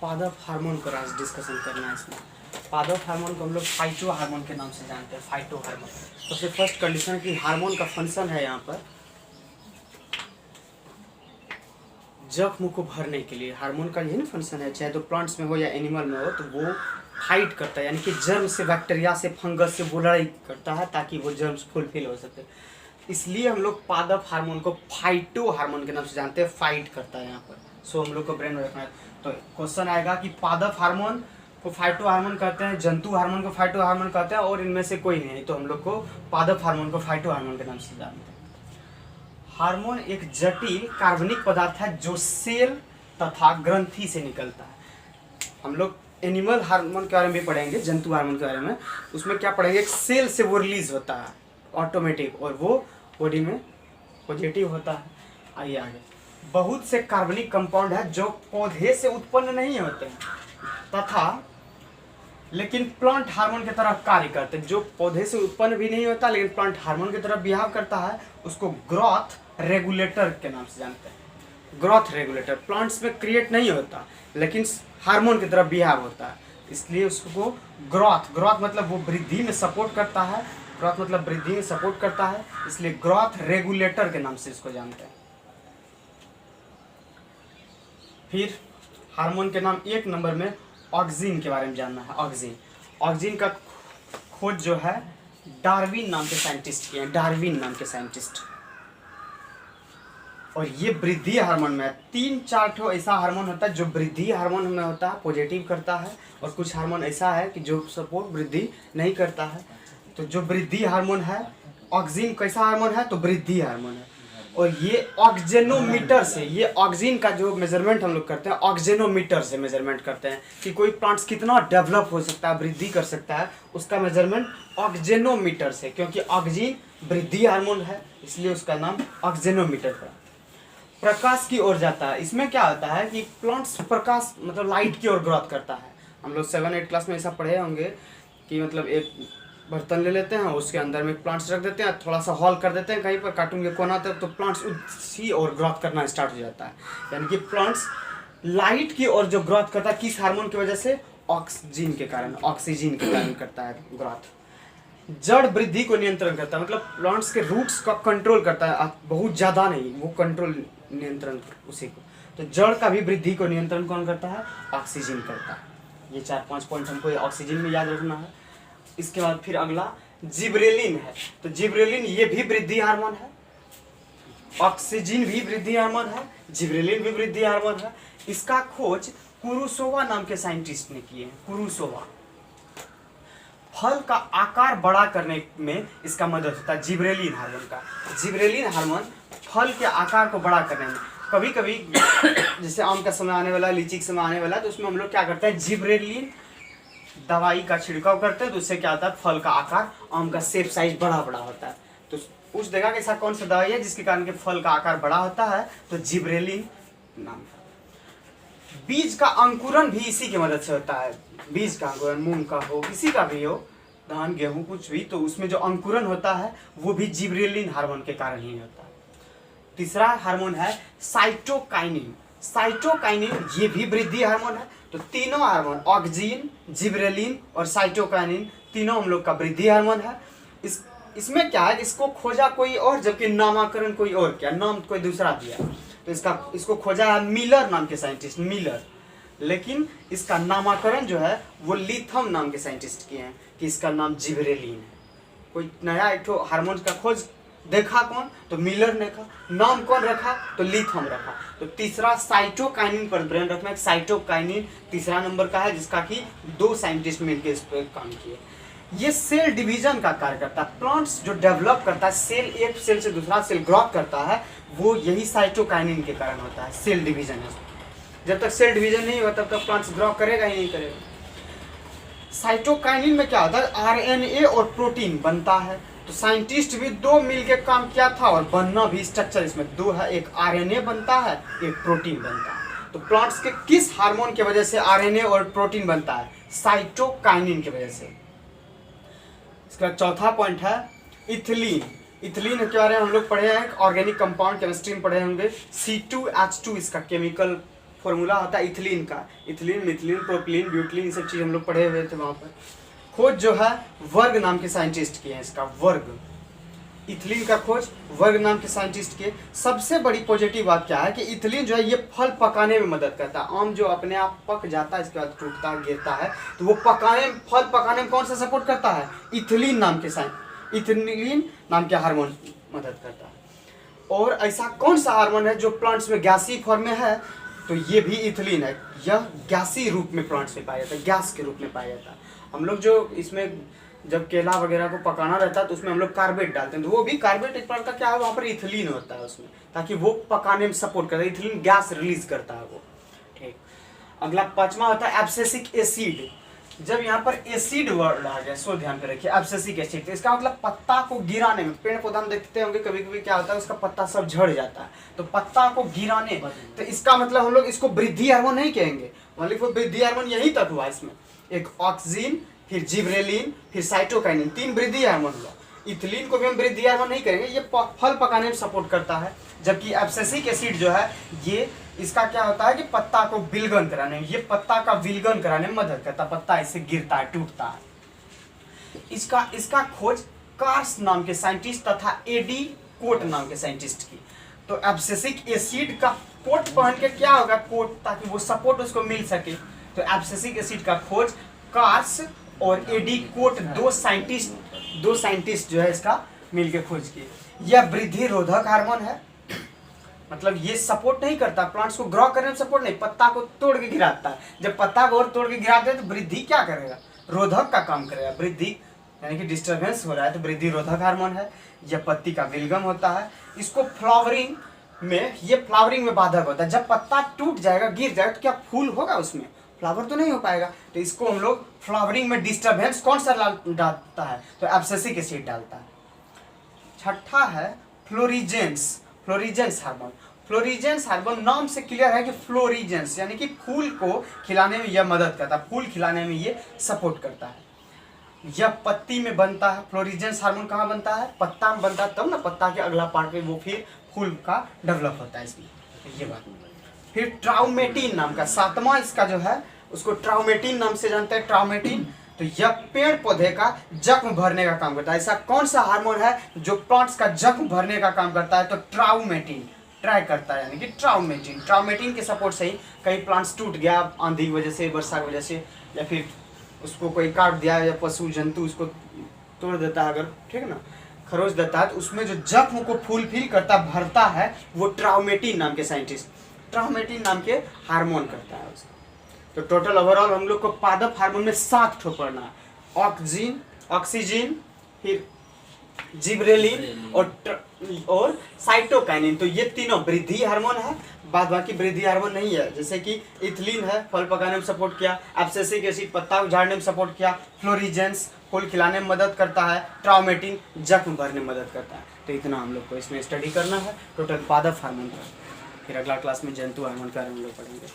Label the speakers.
Speaker 1: पादप हार्मोन का आज डिस्कशन करना है। इसमें पादप हार्मोन को हम लोग फाइटो हार्मोन के नाम से जानते हैं। फाइटो हार्मोन सबसे फर्स्ट कंडीशन की हार्मोन का फंक्शन है यहाँ पर जख्म को भरने के लिए। हार्मोन का यही फंक्शन है, चाहे तो प्लांट्स में हो या एनिमल में हो, तो वो फाइट करता है, यानी कि जर्म से, बैक्टीरिया से, फंगस से वो लड़ाई करता है ताकि वो जर्म्स फुलफिल हो सके। इसलिए हम लोग पादप हार्मोन को फाइटो हार्मोन के नाम से जानते हैं। फाइट करता है यहाँ पर, सो हम लोग को ब्रेन में रखना है। तो क्वेश्चन आएगा कि पादप हार्मोन को फाइटो हार्मोन कहते हैं, जंतु हार्मोन को फाइटो हार्मोन कहते हैं, और इनमें से कोई नहीं, तो हम लोग को पादप हार्मोन को फाइटो हार्मोन के नाम से जानते हैं। हार्मोन एक जटिल कार्बनिक पदार्थ है जो सेल तथा ग्रंथि से निकलता है। हम लोग एनिमल हार्मोन के बारे में भी पढ़ेंगे, जंतु हार्मोन के बारे में। उसमें क्या पढ़ेंगे, एक सेल से वो रिलीज होता है ऑटोमेटिक, और वो बॉडी में पॉजिटिव होता है। आइए आगे। बहुत से कार्बनिक कंपाउंड है जो पौधे से उत्पन्न नहीं होते हैं तथा लेकिन प्लांट हार्मोन की तरह कार्य करते हैं। जो पौधे से उत्पन्न भी नहीं होता लेकिन प्लांट हार्मोन की तरह बिहेव करता है, उसको ग्रोथ रेगुलेटर के नाम से जानते हैं। ग्रोथ रेगुलेटर प्लांट्स में क्रिएट नहीं होता लेकिन हार्मोन की तरह बिहेव होता है, इसलिए उसको ग्रोथ मतलब वो वृद्धि में सपोर्ट करता है। ग्रोथ मतलब वृद्धि में सपोर्ट करता है, इसलिए ग्रोथ रेगुलेटर के नाम से इसको जानते हैं। फिर हार्मोन के नाम एक नंबर में ऑक्सिन के बारे में जानना है। ऑक्सिन का खोज जो है डार्विन नाम के साइंटिस्ट किए हैं, डार्विन नाम के साइंटिस्ट। और ये वृद्धि हार्मोन में है। 3-4 ठो ऐसा हार्मोन होता है जो वृद्धि हार्मोन में होता है, पॉजिटिव करता है, और कुछ हार्मोन ऐसा है कि जो सपोर्ट वृद्धि नहीं करता है। तो जो वृद्धि हार्मोन है, ऑक्सिन कैसा हार्मोन है, तो वृद्धि हार्मोन है। और ये ऑक्जेनोमीटर से, ये ऑक्सिन का जो मेजरमेंट हम लोग करते हैं, ऑक्जेनोमीटर से मेजरमेंट करते हैं कि कोई प्लांट्स कितना डेवलप हो सकता है, वृद्धि कर सकता है, उसका मेजरमेंट ऑक्जेनोमीटर से। क्योंकि ऑक्सिन वृद्धि हार्मोन है, इसलिए उसका नाम ऑक्जेनोमीटर पड़ा। प्रकाश की ओर जाता है। इसमें क्या होता है कि प्लांट्स प्रकाश मतलब लाइट की ओर ग्रोथ करता है। हम लोग 7-8 क्लास में ऐसा पढ़े होंगे कि मतलब एक बर्तन ले लेते हैं, उसके अंदर में प्लांट्स रख देते हैं, थोड़ा सा हॉल कर देते हैं कहीं पर कार्टून के कोना तक, तो प्लांट्स उसी और ग्रोथ करना स्टार्ट हो जाता है। यानी कि प्लांट्स लाइट की ओर जो ग्रोथ करता है, किस हार्मोन की वजह से, ऑक्सीजन के कारण करता है ग्रोथ। जड़ वृद्धि को नियंत्रण करता है, मतलब प्लांट्स के रूट्स का कंट्रोल करता है, बहुत ज़्यादा नहीं, वो कंट्रोल नियंत्रण उसी को। तो जड़ का भी वृद्धि को नियंत्रण कौन करता है, ऑक्सीजन करता है। ये 4-5 पॉइंट हमको ऑक्सीजन में याद रखना है। इसके बाद फिर अगला जिब्रेलिन है। तो जिब्रेलिन ये भी वृद्धि हार्मोन है, ऑक्सीजन भी वृद्धि हार्मोन है, जिब्रेलिन भी वृद्धि हार्मोन है। इसका खोज कुरुसोवा नाम के साइंटिस्ट ने किए हैं। कुरुसोवा फल का आकार बड़ा करने में इसका मदद होता है, जिब्रेलिन हार्मोन का। जिब्रेलिन हार्मोन फल के आकार को बड़ा करने में, कभी कभी जैसे आम का समय आने वाला, लीची का समय आने वाला, तो उसमें हम लोग क्या करते हैं, जिब्रेलिन दवाई का छिड़काव करते हैं, तो उससे क्या होता है, फल का आकार, आम का शेप साइज बड़ा होता है। तो उस जगह ऐसा कौन सा दवाई है जिसके कारण के फल का आकार बड़ा होता है, तो जिब्रेलिन नाम का। बीज का अंकुरण भी इसी की मदद से होता है। बीज का अंकुरण, मूंग का हो, किसी का भी हो, धान गेहूं कुछ भी, तो उसमें जो अंकुरण होता है वो भी जिब्रेलिन हार्मोन के कारण ही होता है। तीसरा हार्मोन है साइटोकाइनिन। साइटोकाइनिन ये भी वृद्धि हार्मोन है। तो तीनों हार्मोन, ऑक्सिन, जिब्रेलिन और साइटोकाइनिन, तीनों हम लोग का वृद्धि हार्मोन है। इसमें क्या है, इसको खोजा कोई और, जबकि नामकरण कोई और किया, नाम कोई दूसरा दिया। तो इसको खोजा है मिलर नाम के साइंटिस्ट, मिलर। लेकिन इसका नामकरण जो है वो लिथम नाम के साइंटिस्ट किए हैं कि इसका नाम जिब्रेलिन है। कोई नया एक हार्मोन का खोज देखा कौन, तो मिलर ने देखा। नाम कौन रखा, तो लिथम रखा। तो तीसरा साइटोकाइनिन पर ब्रेन रखना है। साइटोकाइनिन तीसरा नंबर का है, जिसका कि 2 साइंटिस्ट मिलकर इस पर काम किए। ये सेल डिवीजन का कार्य करता है। प्लांट्स जो डेवलप करता है, सेल एक सेल से दूसरा सेल ग्रोथ करता है, वो यही साइटोकाइनिन के कारण होता है। सेल डिवीजन है। जब तक सेल डिवीजन नहीं होगा तब तक प्लांट्स ग्रो करेगा ही नहीं करेगा। साइटोकाइनिन में क्या होता है, आरएनए और प्रोटीन बनता है। तो साइंटिस्ट भी 2 मिलकर काम किया था, और बनना भी स्ट्रक्चर इसमें 2 है, एक आरएनए बनता है, एक प्रोटीन बनता है। तो प्लांट्स के किस हार्मोन की वजह से आरएनए और प्रोटीन बनता है, साइटोकाइनिन की वजह से। इसका चौथा पॉइंट है इथिलीन। इथिलीन के बारे में हम लोग पढ़े हैं, ऑर्गेनिक कंपाउंड केमिस्ट्री में पढ़े होंगे। C2H2 इसका केमिकल फॉर्मूला होता है इथिलीन का। इथिलीन, मिथिलीन, प्रोपिलीन, ब्यूटिलीन, ये सब चीज़ हम लोग पढ़े हुए थे वहाँ पर। खोज जो है वर्ग नाम के साइंटिस्ट किए हैं इसका, वर्ग। इथिलीन का खोज वर्ग नाम के साइंटिस्ट के। सबसे बड़ी पॉजिटिव बात क्या है कि इथिलीन जो है ये फल पकाने में मदद करता है। आम जो अपने आप पक जाता है इसके बाद टूटता है, गिरता है, तो वो पकाने में, फल पकाने में कौन सा सपोर्ट करता है? इथिलीन नाम के इथिलीन नाम के हार्मोन मदद करता है। और ऐसा कौन सा हार्मोन है जो प्लांट्स में गैसीय फॉर्म में है? तो ये भी इथिलीन है। यह गैसीय रूप में प्लांट्स में पाया जाता है, गैस के रूप में पाया जाता है। हम लोग जो इसमें जब केला वगैरह को पकाना रहता है तो उसमें हम लोग कार्बेट डालते हैं, तो वो भी कार्बेट एक प्रकार का क्या है, वहाँ पर इथिलीन होता है उसमें, ताकि वो पकाने में सपोर्ट करता है। इथिलीन गैस रिलीज करता है वो। ठीक, अगला 5वां होता है एब्सेसिक एसिड। जब यहाँ पर एसिड वर्ड आ गया, सो ध्यान में रखिए, एब्सेसिक एसिड, तो इसका मतलब पत्ता को गिराने में, पेड़ पौधा हम देखते होंगे कभी कभी क्या होता है, उसका पत्ता सब झड़ जाता है, तो पत्ता को गिराने, तो इसका मतलब हम लोग इसको वृद्धि हार्मोन नहीं कहेंगे, मतलब वो वृद्धि हार्मोन यही तक हुआ इसमें, एक ऑक्सीन, फिर जिब्रेलिन, फिर साइटोकाइनिन, 3 वृद्धि हार्मोन हुआ। इथिलीन को भी हम वृद्धि हार्मोन नहीं कहेंगे, ये फल पकाने में सपोर्ट करता है। जबकि एब्सेसिक एसिड जो है ये इसका क्या होता है कि पत्ता को विलगन कराने, ये पत्ता का विलगन कराने में मदद करता है, पत्ता इससे गिरता है, टूटता है। इसका खोज कार्स नाम के साइंटिस्ट तथा एडी कोट नाम के साइंटिस्ट की। तो एब्सेसिक एसिड का कोट पहन के क्या होगा, कोट, ताकि वो सपोर्ट उसको मिल सके। तो एब्सेसिक एसिड का खोज कार्स और एडी कोट, दो साइंटिस्ट जो है इसका मिलके खोज किए। यह वृद्धि रोधक हार्मोन है, मतलब ये सपोर्ट नहीं करता प्लांट्स को ग्रो करने में, सपोर्ट नहीं, पत्ता को तोड़ के गिराता है। जब पत्ता को और तोड़ के गिराते हैं तो वृद्धि क्या करेगा, रोधक का काम करेगा। वृद्धि यानी कि डिस्टर्बेंस हो रहा है तो वृद्धि रोधक हार्मोन है। यह पत्ती का विलगम होता है। इसको फ्लावरिंग में बाधक होता है। जब पत्ता टूट जाएगा, गिर जाएगा, तो क्या फूल होगा उसमें, फ्लावर तो नहीं हो पाएगा। तो इसको हम लोग फ्लावरिंग में डिस्टर्बेंस कौन सा डालता है, तो एब्सेसिक एसिड डालता है। छठा है फ्लोरिजेंस हार्मोन। फ्लोरिजेंस हार्मोन नाम से क्लियर है कि फ्लोरिजेंस यानी कि फूल को खिलाने में यह मदद करता है, फूल खिलाने में ये सपोर्ट करता है। यह पत्ती में बनता है। फ्लोरिजेंस हार्मोन कहाँ बनता है, पत्ता में बनता है, तब ना पत्ता के अगला पार्ट में वो फिर फूल का डेवलप होता है इसमें, ये बात। फिर ट्राउमेटिन नाम का 7वां इसका जो है, उसको ट्राउमेटिन नाम से जानते हैं। ट्राउमेटिन, तो यह पेड़ पौधे का जख्म भरने का काम करता है। ऐसा कौन सा हार्मोन है जो प्लांट्स का जख्म भरने का काम करता है, तो ट्राउमेटिन ट्राई करता है, यानी कि ट्राउमेटिन के सपोर्ट से ही कई प्लांट्स टूट गया आंधी की वजह से, वर्षा की वजह से, या फिर उसको कोई काट दिया या पशु जंतु उसको तोड़ देता है, अगर ठीक है ना, खरोच देता है, तो उसमें जो जख्म को फुलफिल करता, भरता है, वो ट्राउमेटिन नाम के साइंटिस्ट ट्राउमेटिन नाम के हार्मोन करता है उसको। तो टोटल ओवरऑल हम लोग को पादप हार्मोन में 7 ठो पढ़ना है। ऑक्सीजन, फिर जिब्रेलिन और साइटोकाइनिन। तो ये तीनों वृद्धि हार्मोन है, बाद बाकी वृद्धि हार्मोन नहीं है। जैसे कि इथिलीन है, फल पकाने में सपोर्ट किया। एब्सेसिक एसिड पत्ता झाड़ने में सपोर्ट किया। फ्लोरिजेंस फूल खिलाने में मदद करता है। ट्राउमेटिन जख्म भरने में मदद करता है। तो इतना हम लोग को इसमें स्टडी करना है टोटल पादप हार्मोन का। फिर अगला क्लास में जंतु हार्मोन का हम लोग पढ़ेंगे।